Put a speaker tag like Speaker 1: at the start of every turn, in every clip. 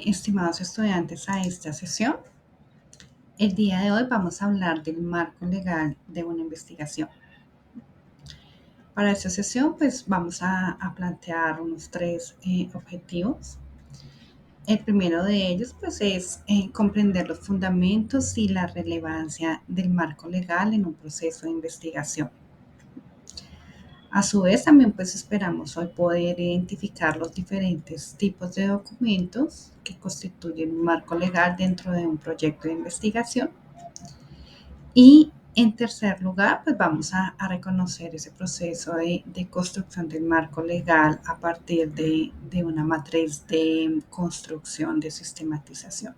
Speaker 1: Estimados estudiantes, a esta sesión. El día de hoy vamos a hablar del marco legal de una investigación. Para esta sesión, pues vamos a plantear unos tres objetivos. El primero de ellos, pues, es comprender los fundamentos y la relevancia del marco legal en un proceso de investigación. A su vez, también pues esperamos hoy poder identificar los diferentes tipos de documentos que constituyen un marco legal dentro de un proyecto de investigación. Y en tercer lugar, pues vamos a reconocer ese proceso de construcción del marco legal a partir de una matriz de construcción de sistematización.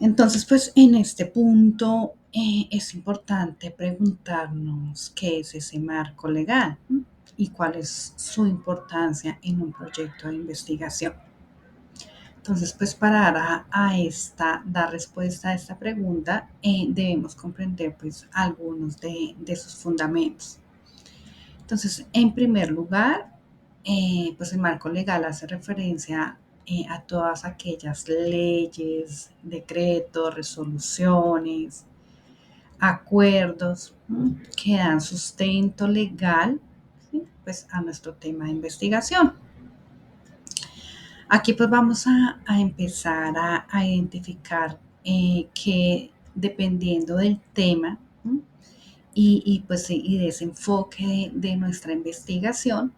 Speaker 1: Entonces, pues en este punto es importante preguntarnos qué es ese marco legal y cuál es su importancia en un proyecto de investigación. Entonces, pues para dar respuesta a esta pregunta, debemos comprender pues algunos de sus fundamentos. Entonces, en primer lugar, pues el marco legal hace referencia a todas aquellas leyes, decretos, resoluciones, acuerdos que dan sustento legal, ¿sí?, pues a nuestro tema de investigación. Aquí pues vamos a empezar a identificar que dependiendo del tema y de ese enfoque de nuestra investigación,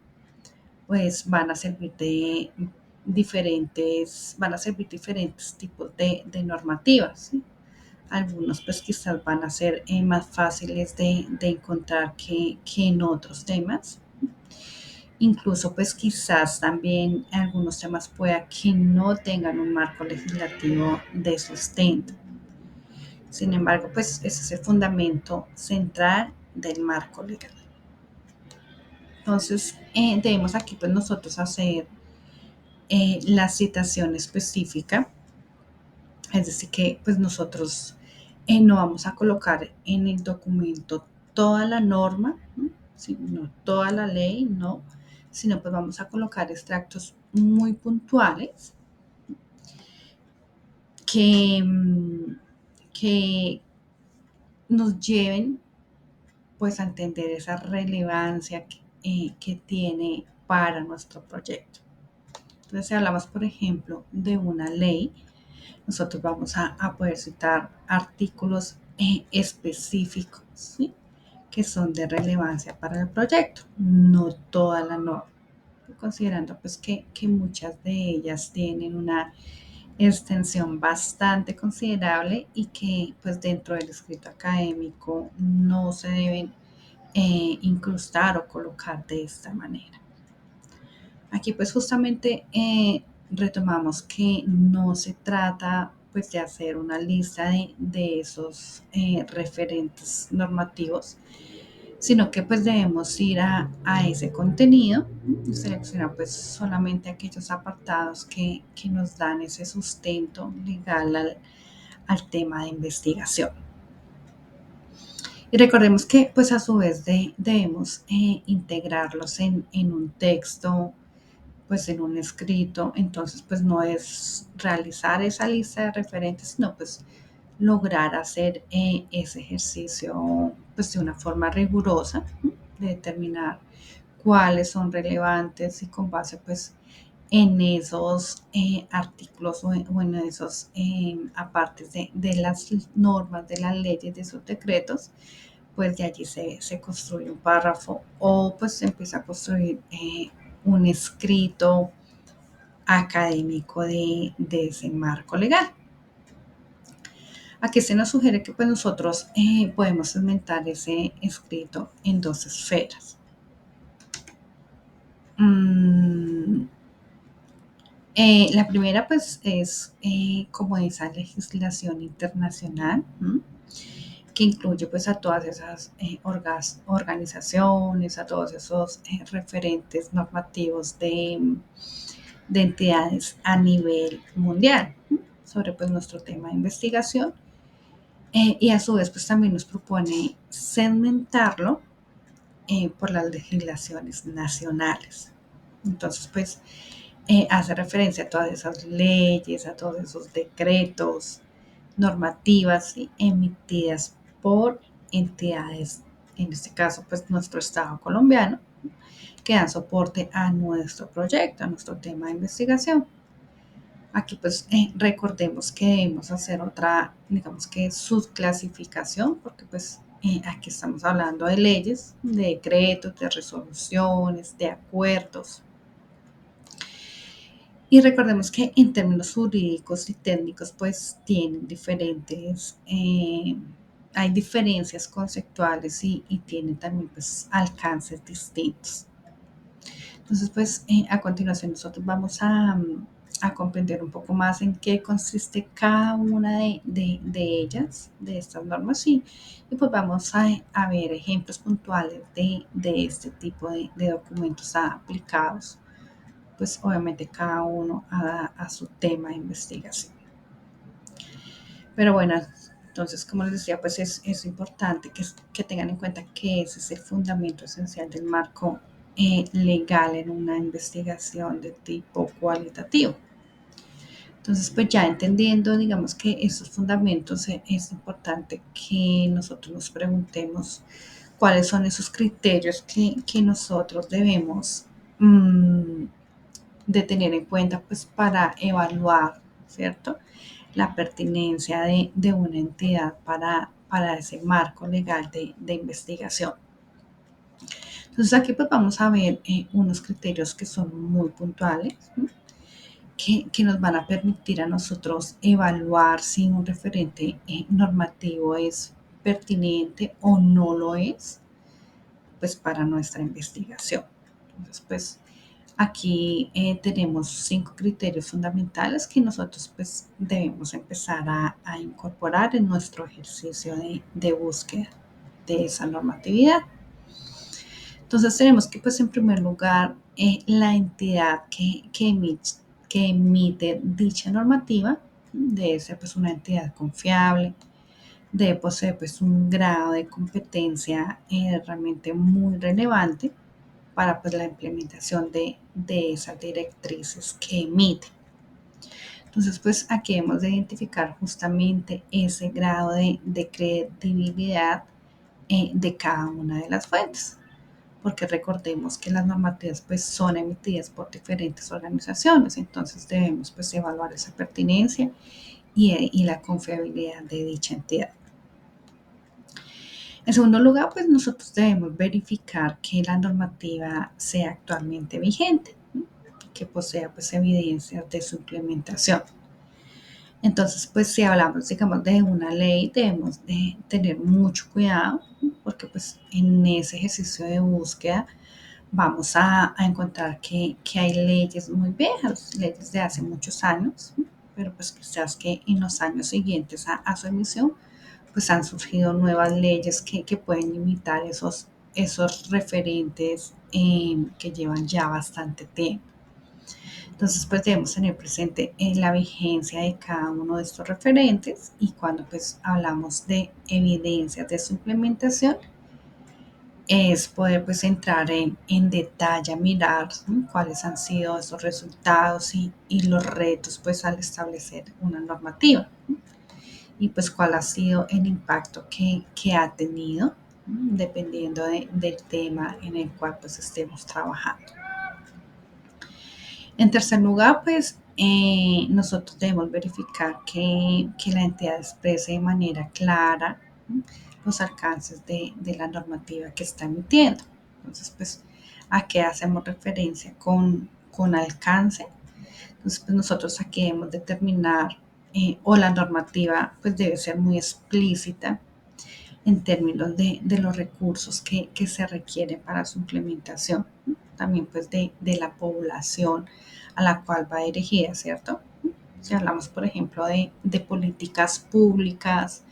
Speaker 1: pues van a servir diferentes tipos de normativas, ¿sí? Algunos pues quizás van a ser más fáciles de encontrar que en otros temas. Incluso pues quizás también algunos temas pueda que no tengan un marco legislativo de sustento. Sin embargo, pues ese es el fundamento central del marco legal. Entonces, debemos aquí pues nosotros hacer la citación específica, es decir, que pues nosotros no vamos a colocar en el documento toda la norma, sino toda la ley, no, sino pues vamos a colocar extractos muy puntuales que nos lleven pues a entender esa relevancia que tiene para nuestro proyecto. Entonces, si hablamos, por ejemplo, de una ley, nosotros vamos a poder citar artículos específicos, ¿sí?, que son de relevancia para el proyecto, no toda la norma, considerando pues que muchas de ellas tienen una extensión bastante considerable y que pues dentro del escrito académico no se deben incrustar o colocar de esta manera. Aquí pues justamente retomamos que no se trata pues de hacer una lista de esos referentes normativos, sino que pues debemos ir a ese contenido y seleccionar pues solamente aquellos apartados que nos dan ese sustento legal al tema de investigación. Y recordemos que pues a su vez debemos integrarlos en un texto, pues en un escrito. Entonces pues no es realizar esa lista de referentes, sino pues lograr hacer ese ejercicio pues de una forma rigurosa, de determinar cuáles son relevantes y con base pues en esos artículos o en esos apartes de las normas, de las leyes, de esos decretos, pues de allí se construye un párrafo o pues se empieza a construir un escrito académico de ese marco legal. Aquí se nos sugiere que pues nosotros podemos segmentar ese escrito en dos esferas. La primera pues es como esa legislación internacional, que incluye pues a todas esas organizaciones, a todos esos referentes normativos de entidades a nivel mundial sobre pues nuestro tema de investigación, y a su vez pues también nos propone segmentarlo por las legislaciones nacionales. Entonces pues hace referencia a todas esas leyes, a todos esos decretos, normativas, ¿sí?, emitidas por entidades, en este caso, pues nuestro Estado colombiano, que dan soporte a nuestro proyecto, a nuestro tema de investigación. Aquí pues recordemos que debemos hacer otra, digamos que subclasificación, porque pues aquí estamos hablando de leyes, de decretos, de resoluciones, de acuerdos. Y recordemos que en términos jurídicos y técnicos pues tienen diferentes, hay diferencias conceptuales y tienen también pues alcances distintos. Entonces, pues a continuación nosotros vamos a comprender un poco más en qué consiste cada una de ellas, de estas normas, y pues vamos a ver ejemplos puntuales de este tipo de documentos aplicados, pues obviamente cada uno a su tema de investigación. Pero bueno, entonces, como les decía, pues es importante que tengan en cuenta que ese es el fundamento esencial del marco legal en una investigación de tipo cualitativo. Entonces, pues ya entendiendo, digamos que esos fundamentos, es importante que nosotros nos preguntemos cuáles son esos criterios que nosotros debemos de tener en cuenta pues para evaluar, ¿cierto?, la pertinencia de una entidad para ese marco legal de investigación. Entonces aquí pues vamos a ver unos criterios que son muy puntuales, ¿no?, que nos van a permitir a nosotros evaluar si un referente normativo es pertinente o no lo es, pues para nuestra investigación. Entonces, pues aquí tenemos 5 criterios fundamentales que nosotros pues debemos empezar a incorporar en nuestro ejercicio de búsqueda de esa normatividad. Entonces tenemos que pues en primer lugar la entidad que emite dicha normativa debe ser pues una entidad confiable, debe poseer pues un grado de competencia realmente muy relevante para pues, la implementación de esas directrices que emite. Entonces, pues aquí hemos de identificar justamente ese grado de credibilidad de cada una de las fuentes, porque recordemos que las normativas pues son emitidas por diferentes organizaciones, entonces debemos pues evaluar esa pertinencia y la confiabilidad de dicha entidad. En segundo lugar, pues nosotros debemos verificar que la normativa sea actualmente vigente, ¿no?, que posea pues evidencias de su implementación. Entonces, pues si hablamos, digamos, de una ley, debemos de tener mucho cuidado, ¿no?, porque pues en ese ejercicio de búsqueda vamos a encontrar que hay leyes muy viejas, leyes de hace muchos años, ¿no?, pero pues quizás que en los años siguientes a su emisión pues han surgido nuevas leyes que pueden limitar esos referentes que llevan ya bastante tiempo. Entonces, pues debemos tener presente la vigencia de cada uno de estos referentes, y cuando pues hablamos de evidencias de su implementación, es poder pues entrar en detalle a mirar, ¿no?, cuáles han sido esos resultados y los retos pues al establecer una normativa, ¿no?, y pues cuál ha sido el impacto que ha tenido, ¿no?, dependiendo del tema en el cual pues estemos trabajando. En tercer lugar, pues nosotros debemos verificar que la entidad exprese de manera clara, ¿no?, los alcances de la normativa que está emitiendo. Entonces, pues, ¿a qué hacemos referencia con alcance? Entonces, pues nosotros aquí debemos determinar o la normativa pues debe ser muy explícita en términos de los recursos que se requieren para su implementación, ¿no?, también pues de la población a la cual va dirigida, ¿cierto? Si hablamos, por ejemplo, de políticas públicas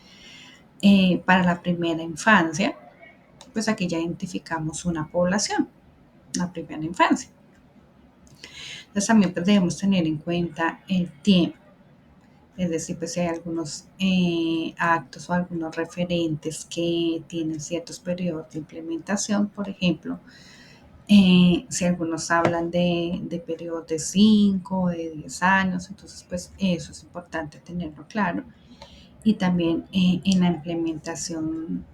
Speaker 1: para la primera infancia, pues aquí ya identificamos una población, la primera infancia. Entonces también pues debemos tener en cuenta el tiempo, es decir, pues si hay algunos actos o algunos referentes que tienen ciertos periodos de implementación, por ejemplo, Si algunos hablan de periodos de 5 o de 10 años, entonces pues eso es importante tenerlo claro. Y también en la implementación,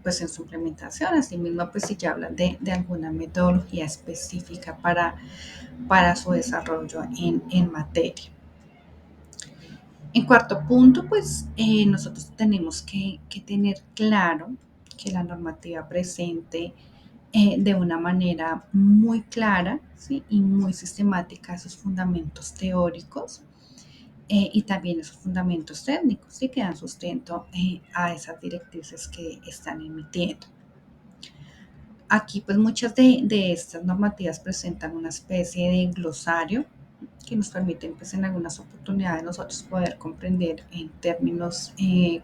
Speaker 1: pues en su implementación, asimismo, pues si ya hablan de alguna metodología específica para su desarrollo en materia. En cuarto punto, pues nosotros tenemos que tener claro que la normativa presente de una manera muy clara, ¿sí? Y muy sistemática esos fundamentos teóricos y también esos fundamentos técnicos, ¿sí? Que dan sustento a esas directrices que están emitiendo. Aquí pues muchas de estas normativas presentan una especie de glosario que nos permiten pues en algunas oportunidades nosotros poder comprender en términos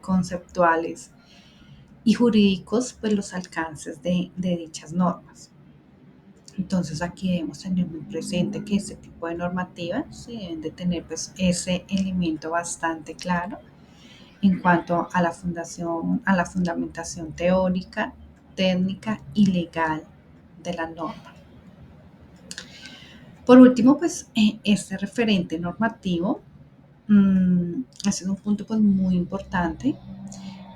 Speaker 1: conceptuales y jurídicos pues los alcances de dichas normas. Entonces aquí debemos tener muy presente que este tipo de normativas sí, deben de tener pues ese elemento bastante claro en cuanto a la fundación, a la fundamentación teórica, técnica y legal de la norma. Por último, pues este referente normativo ese es un punto pues muy importante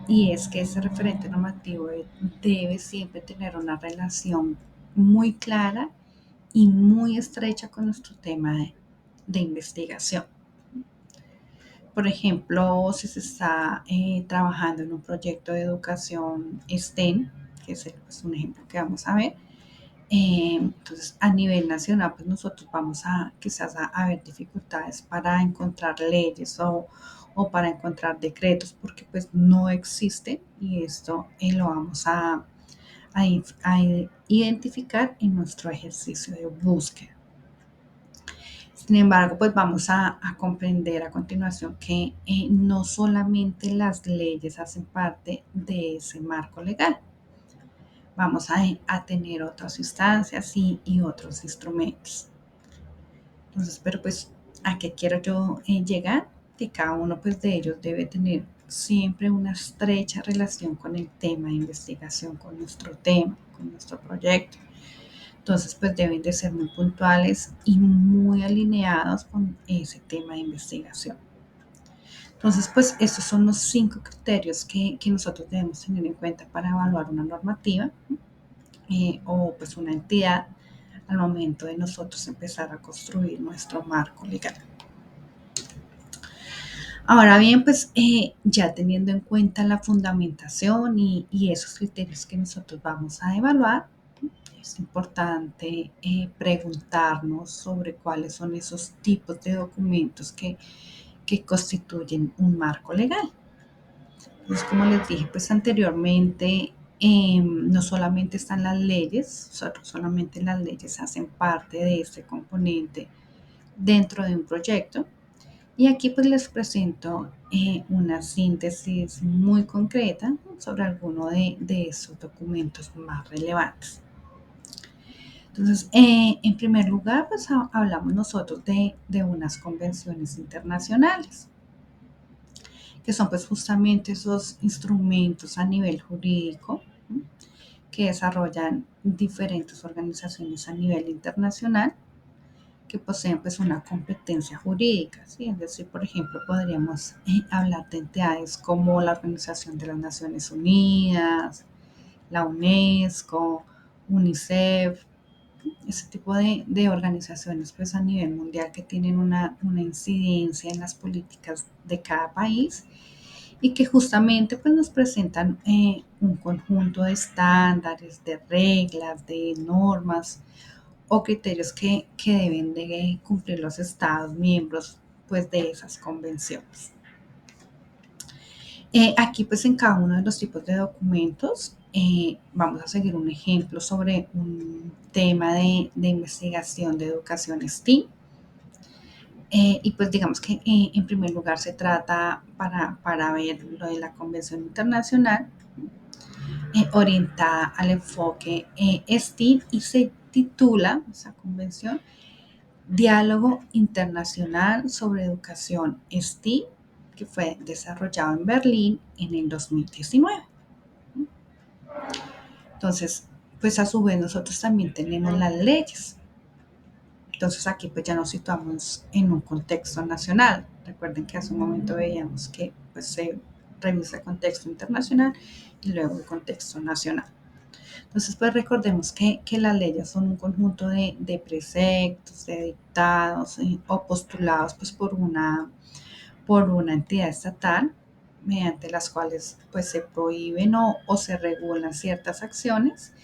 Speaker 1: y es que ese referente normativo debe siempre tener una relación muy clara y muy estrecha con nuestro tema de investigación. Por ejemplo, si se está trabajando en un proyecto de educación STEM, que es pues, un ejemplo que vamos a ver, entonces a nivel nacional, pues nosotros vamos a quizás a ver dificultades para encontrar leyes o para encontrar decretos, porque pues no existe y esto lo vamos a identificar en nuestro ejercicio de búsqueda. Sin embargo, pues vamos a comprender a continuación que no solamente las leyes hacen parte de ese marco legal, vamos a tener otras instancias y otros instrumentos. Entonces, pero pues, ¿a qué quiero yo llegar? Que cada uno pues, de ellos debe tener siempre una estrecha relación con el tema de investigación, con nuestro tema, con nuestro proyecto. Entonces, pues deben de ser muy puntuales y muy alineados con ese tema de investigación. Entonces, pues estos son los 5 criterios que nosotros debemos tener en cuenta para evaluar una normativa o pues una entidad al momento de nosotros empezar a construir nuestro marco legal. Ahora bien, pues ya teniendo en cuenta la fundamentación y esos criterios que nosotros vamos a evaluar, es importante preguntarnos sobre cuáles son esos tipos de documentos que constituyen un marco legal. Entonces, como les dije pues anteriormente, no solamente están las leyes, o sea, no solamente las leyes hacen parte de este componente dentro de un proyecto. Y aquí pues les presento una síntesis muy concreta sobre alguno de esos documentos más relevantes. Entonces, en primer lugar, pues hablamos nosotros de unas convenciones internacionales, que son pues justamente esos instrumentos a nivel jurídico ¿no? Que desarrollan diferentes organizaciones a nivel internacional que poseen pues una competencia jurídica, ¿sí? Es decir, por ejemplo, podríamos hablar de entidades como la Organización de las Naciones Unidas, la UNESCO, UNICEF, ese tipo de organizaciones pues a nivel mundial que tienen una incidencia en las políticas de cada país y que justamente pues nos presentan un conjunto de estándares, de reglas, de normas o criterios que deben de cumplir los estados miembros pues de esas convenciones. Aquí pues en cada uno de los tipos de documentos vamos a seguir un ejemplo sobre un tema de investigación de educación STEAM. Y pues digamos que en primer lugar se trata para ver lo de la Convención Internacional orientada al enfoque STEAM y se titula esa convención Diálogo Internacional sobre Educación STEAM que fue desarrollado en Berlín en el 2019. Entonces, pues a su vez nosotros también tenemos las leyes. Entonces aquí pues ya nos situamos en un contexto nacional. Recuerden que hace un momento veíamos que pues se revisa el contexto internacional y luego el contexto nacional. Entonces pues recordemos que las leyes son un conjunto de preceptos, de dictados o postulados pues por una entidad estatal mediante las cuales pues se prohíben o se regulan ciertas acciones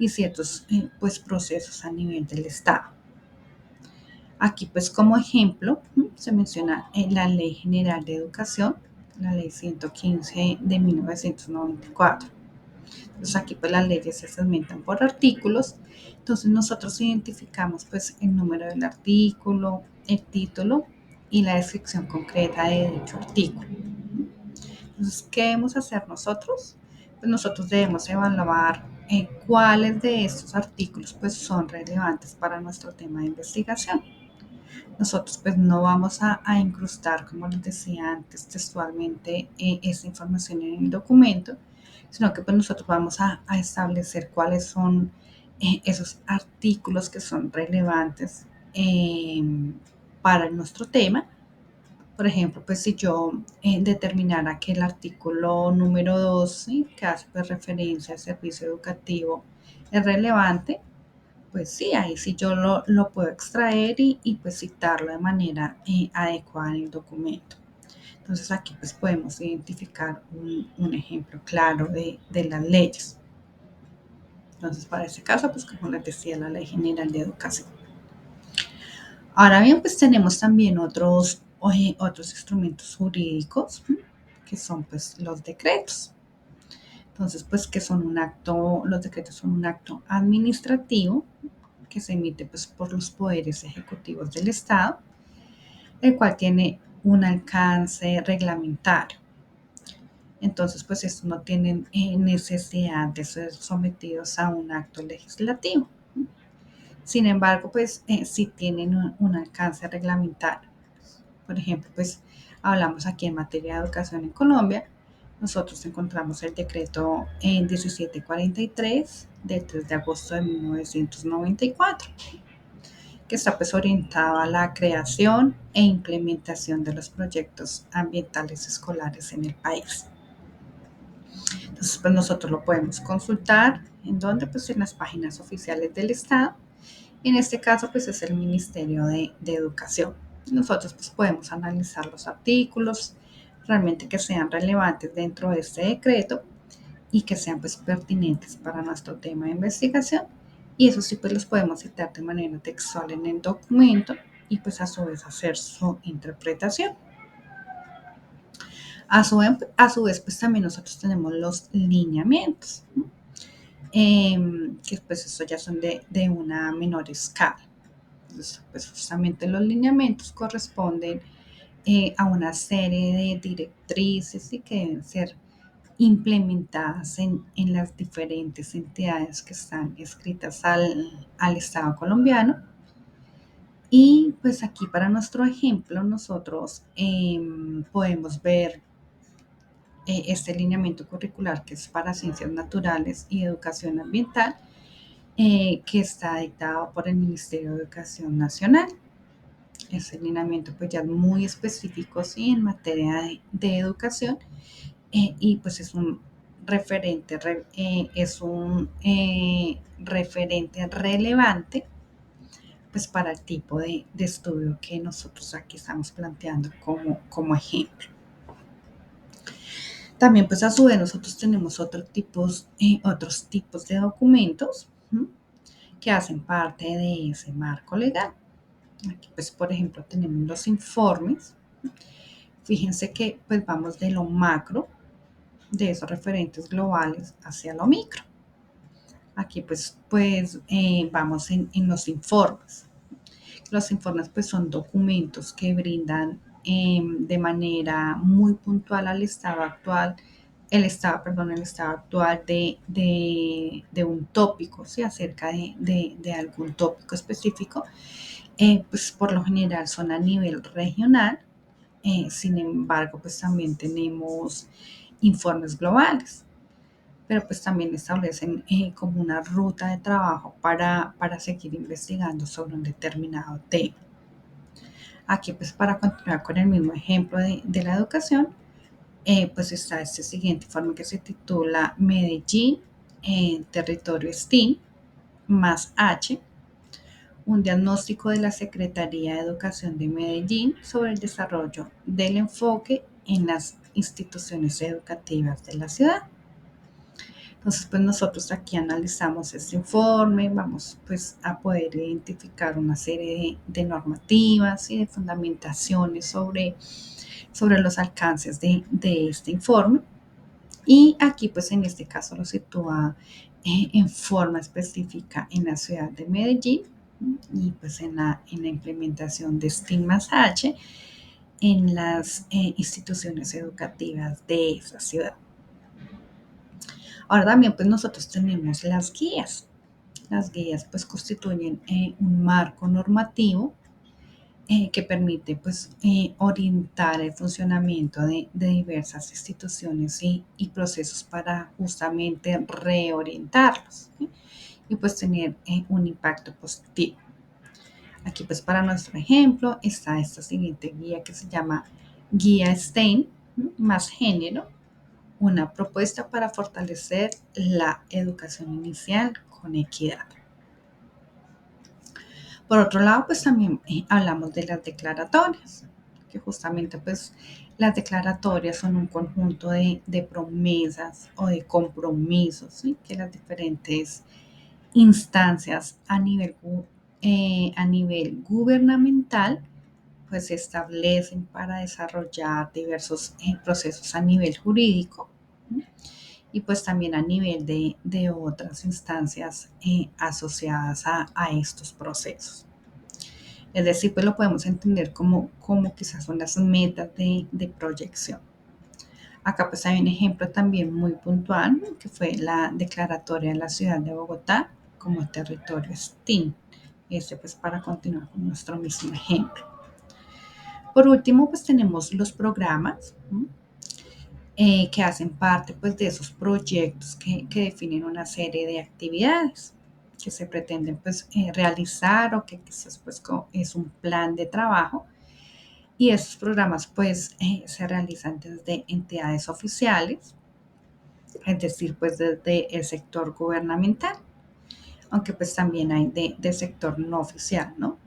Speaker 1: y ciertos pues procesos a nivel del Estado. Aquí pues como ejemplo se menciona la Ley General de Educación, la Ley 115 de 1994. Entonces aquí pues las leyes se segmentan por artículos, entonces nosotros identificamos pues el número del artículo, el título y la descripción concreta de dicho artículo. Entonces, ¿qué debemos hacer nosotros? Pues nosotros debemos evaluar cuáles de estos artículos pues son relevantes para nuestro tema de investigación. Nosotros pues no vamos a incrustar, como les decía antes, textualmente esta información en el documento, sino que pues nosotros vamos a establecer cuáles son esos artículos que son relevantes para nuestro tema. Por ejemplo, pues si yo determinara que el artículo número 2, ¿sí?, que hace pues, referencia al servicio educativo, es relevante, pues sí, ahí sí yo lo puedo extraer y pues citarlo de manera adecuada en el documento. Entonces aquí pues podemos identificar un ejemplo claro de las leyes. Entonces para este caso, pues como les decía, la Ley General de Educación. Ahora bien, pues tenemos también otros instrumentos jurídicos, que son pues los decretos. Entonces, pues que son un acto, los decretos son un acto administrativo que se emite pues, por los poderes ejecutivos del Estado, el cual tiene un alcance reglamentario. Entonces, pues estos no tienen necesidad de ser sometidos a un acto legislativo. Sin embargo, pues sí tienen un alcance reglamentario. Por ejemplo, pues hablamos aquí en materia de educación en Colombia. Nosotros encontramos el decreto en 1743 del 3 de agosto de 1994, que está pues orientado a la creación e implementación de los proyectos ambientales escolares en el país. Entonces, pues nosotros lo podemos consultar en donde, pues en las páginas oficiales del Estado. En este caso, pues es el Ministerio de Educación. Nosotros pues podemos analizar los artículos realmente que sean relevantes dentro de este decreto y que sean pues pertinentes para nuestro tema de investigación, y eso sí pues los podemos citar de manera textual en el documento y pues a su vez hacer su interpretación. A su vez pues también nosotros tenemos los lineamientos, que pues eso ya son de una menor escala. Entonces, pues justamente los lineamientos corresponden a una serie de directrices y que deben ser implementadas en las diferentes entidades que están escritas al Estado colombiano. Y pues aquí para nuestro ejemplo nosotros podemos ver este lineamiento curricular que es para ciencias naturales y educación ambiental, que está dictado por el Ministerio de Educación Nacional. Ese lineamiento pues ya es muy específico, sí, en materia de educación, y pues es un referente, referente relevante pues para el tipo de estudio que nosotros aquí estamos planteando como ejemplo. También pues a su vez nosotros tenemos otros tipos de documentos que hacen parte de ese marco legal. Aquí pues por ejemplo tenemos los informes. Fíjense que pues vamos de lo macro, de esos referentes globales, hacia lo micro. Aquí pues vamos en los informes. Los informes pues son documentos que brindan de manera muy puntual al estado actual, el estado actual de un tópico, ¿sí?, acerca de algún tópico específico. Pues por lo general son a nivel regional. Sin embargo, pues también tenemos informes globales. pero pues también establecen como una ruta de trabajo para seguir investigando sobre un determinado tema. Aquí pues para continuar con el mismo ejemplo de la educación, pues está este siguiente informe que se titula Medellín, territorio STEAM, más H, un diagnóstico de la Secretaría de Educación de Medellín sobre el desarrollo del enfoque en las instituciones educativas de la ciudad. Entonces, pues nosotros aquí analizamos este informe, vamos pues a poder identificar una serie de normativas y de fundamentaciones sobre los alcances de este informe. Y aquí pues en este caso lo sitúa en forma específica en la ciudad de Medellín y pues en la implementación de STEAM más H en las instituciones educativas de esa ciudad. Ahora también pues nosotros tenemos las guías. Las guías pues constituyen un marco normativo que permite pues orientar el funcionamiento de diversas instituciones y procesos para justamente reorientarlos, ¿sí? Y pues tener un impacto positivo. Aquí pues para nuestro ejemplo está esta siguiente guía que se llama Guía STEM más género, una propuesta para fortalecer la educación inicial con equidad. Por otro lado, pues también hablamos de las declaratorias, que justamente pues las declaratorias son un conjunto de promesas o de compromisos, ¿sí? Que las diferentes instancias a nivel gubernamental pues se establecen para desarrollar diversos procesos a nivel jurídico, ¿sí? Y pues también a nivel de otras instancias asociadas a estos procesos. Es decir, pues lo podemos entender como quizás son las metas de proyección. Acá pues hay un ejemplo también muy puntual, que fue la declaratoria de la ciudad de Bogotá como territorio STEAM. Este pues para continuar con nuestro mismo ejemplo. Por último, pues tenemos los programas, que hacen parte pues de esos proyectos que definen una serie de actividades que se pretenden pues realizar o que quizás pues es un plan de trabajo, y esos programas pues se realizan desde entidades oficiales, es decir, pues desde el sector gubernamental, aunque pues también hay de sector no oficial, ¿no?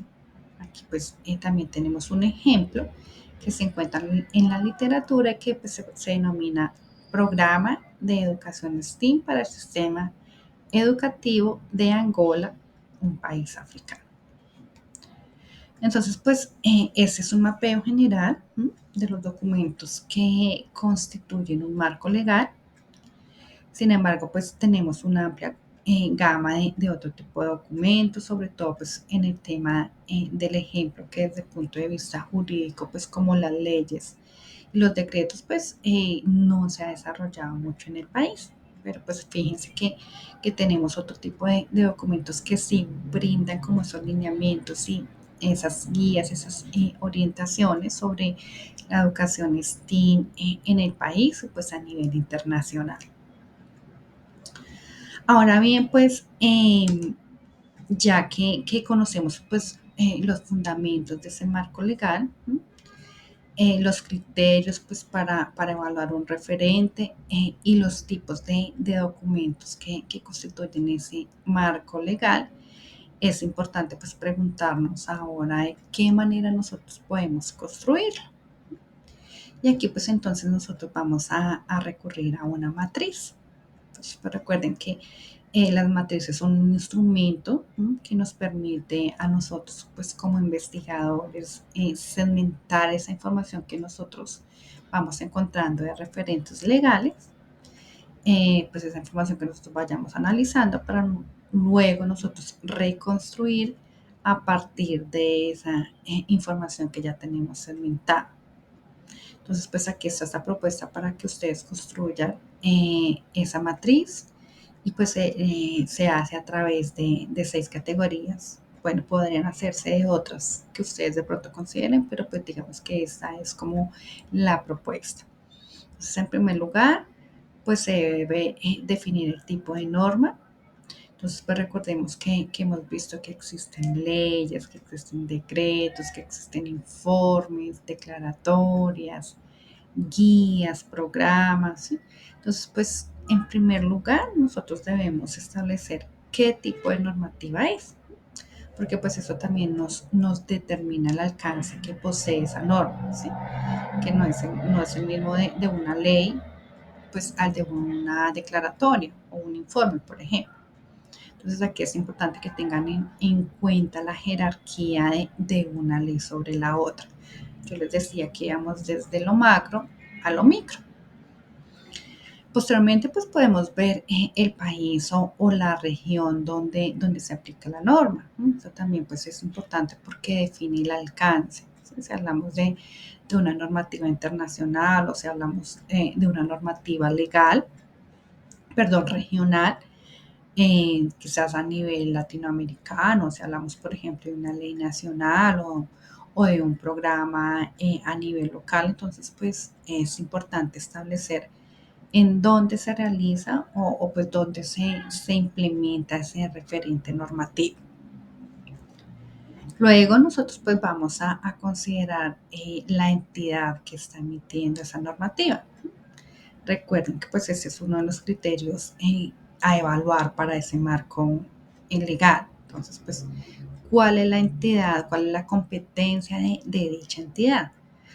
Speaker 1: Aquí pues también tenemos un ejemplo que se encuentra en la literatura que pues, se denomina Programa de Educación STEAM para el Sistema Educativo de Angola, un país africano. Entonces, pues ese es un mapeo general de los documentos que constituyen un marco legal. Sin embargo, pues tenemos una amplia gama de otro tipo de documentos, sobre todo pues en el tema del ejemplo que desde el punto de vista jurídico, pues como las leyes y los decretos, pues no se ha desarrollado mucho en el país. Pero pues fíjense que tenemos otro tipo de documentos que sí brindan como esos lineamientos y esas guías, esas orientaciones sobre la educación STEAM en el país, pues a nivel internacional. Ahora bien, pues ya que conocemos pues los fundamentos de ese marco legal, los criterios pues para evaluar un referente y los tipos de documentos que constituyen ese marco legal, es importante pues preguntarnos ahora de qué manera nosotros podemos construirlo. Y aquí pues entonces nosotros vamos a recurrir a una matriz. Entonces, pues recuerden que las matrices son un instrumento que nos permite a nosotros, pues como investigadores, segmentar esa información que nosotros vamos encontrando de referentes legales, pues esa información que nosotros vayamos analizando para luego nosotros reconstruir a partir de esa información que ya tenemos segmentada. Entonces, pues aquí está esta propuesta para que ustedes construyan esa matriz y pues se hace a través de 6 categorías. Bueno, podrían hacerse de otras que ustedes de pronto consideren, pero pues digamos que esta es como la propuesta. Entonces, en primer lugar, pues se debe definir el tipo de norma. Entonces, pues recordemos que hemos visto que existen leyes, que existen decretos, que existen informes, declaratorias, guías, programas, ¿sí? Entonces, pues en primer lugar, nosotros debemos establecer qué tipo de normativa es, porque pues eso también nos determina el alcance que posee esa norma, ¿sí? Que no es el mismo de una ley, pues al de una declaratoria o un informe, por ejemplo. Entonces aquí es importante que tengan en cuenta la jerarquía de una ley sobre la otra. Yo les decía que íbamos desde lo macro a lo micro. Posteriormente, pues podemos ver el país o la región donde se aplica la norma. Eso también pues es importante porque define el alcance. ¿Sí? Si hablamos de una normativa internacional o si hablamos de una normativa legal, perdón, regional, quizás a nivel latinoamericano, si hablamos, por ejemplo, de una ley nacional o de un programa a nivel local, entonces pues es importante establecer en dónde se realiza pues dónde se implementa ese referente normativo. Luego nosotros pues vamos a considerar la entidad que está emitiendo esa normativa. Recuerden que pues ese es uno de los criterios a evaluar para ese marco legal. Entonces, pues, ¿cuál es la entidad? ¿Cuál es la competencia de dicha entidad?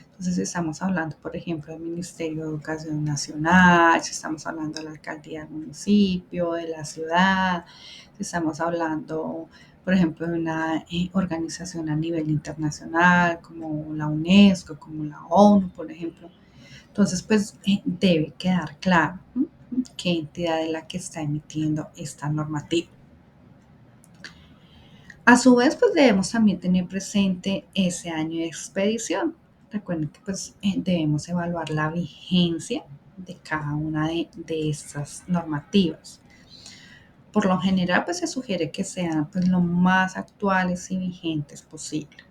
Speaker 1: Entonces, estamos hablando, por ejemplo, del Ministerio de Educación Nacional, si estamos hablando de la alcaldía del municipio, de la ciudad, si estamos hablando, por ejemplo, de una organización a nivel internacional como la UNESCO, como la ONU, por ejemplo. Entonces, pues debe quedar claro, ¿no?, qué entidad es la que está emitiendo esta normativa. A su vez, pues debemos también tener presente ese año de expedición. Recuerden que pues debemos evaluar la vigencia de cada una de estas normativas. Por lo general, pues se sugiere que sean pues lo más actuales y vigentes posible.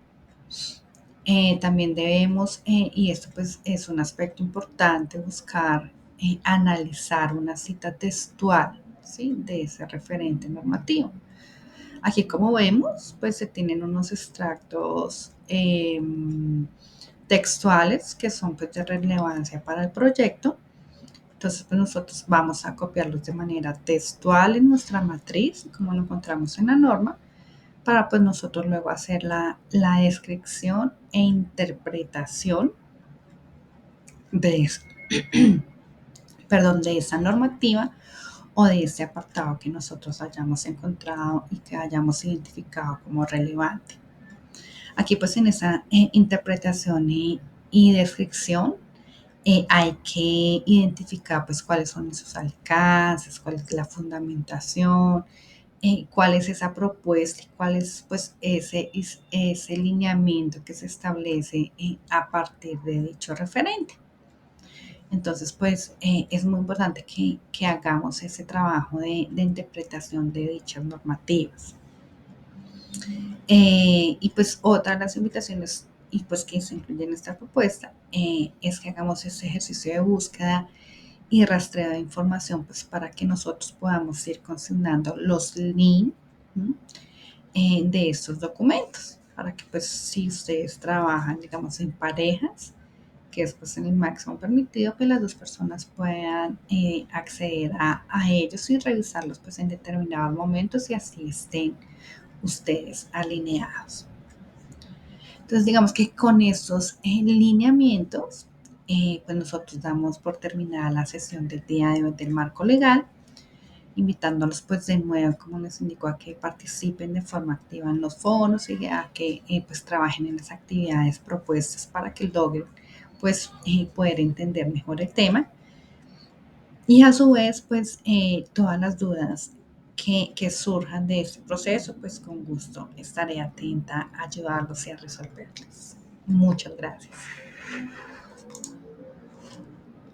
Speaker 1: También debemos, y esto pues es un aspecto importante, buscar analizar una cita textual, ¿sí?, de ese referente normativo. Aquí, como vemos, pues se tienen unos extractos textuales que son pues de relevancia para el proyecto. Entonces, pues nosotros vamos a copiarlos de manera textual en nuestra matriz, como lo encontramos en la norma, para pues nosotros luego hacer la descripción e interpretación de, perdón, de esa normativa o de ese apartado que nosotros hayamos encontrado y que hayamos identificado como relevante. Aquí pues en esa interpretación y descripción hay que identificar pues cuáles son esos alcances, cuál es la fundamentación, cuál es esa propuesta y cuál es pues ese lineamiento que se establece a partir de dicho referente. Entonces, pues es muy importante que hagamos ese trabajo de interpretación de dichas normativas. Y pues otra de las invitaciones y pues que se incluye en esta propuesta es que hagamos ese ejercicio de búsqueda y rastreo de información pues para que nosotros podamos ir consignando los links de estos documentos para que pues si ustedes trabajan digamos en parejas, que es pues en el máximo permitido, que las dos personas puedan acceder a ellos y revisarlos pues en determinados momentos y así estén ustedes alineados. Entonces digamos que con estos lineamientos pues nosotros damos por terminada la sesión del día de hoy del marco legal, invitándolos pues de nuevo, como les indicó, a que participen de forma activa en los foros y a que pues trabajen en las actividades propuestas para que logren pues poder entender mejor el tema y a su vez pues todas las dudas que surjan de este proceso, pues con gusto estaré atenta a ayudarlos y a resolverles. Muchas gracias.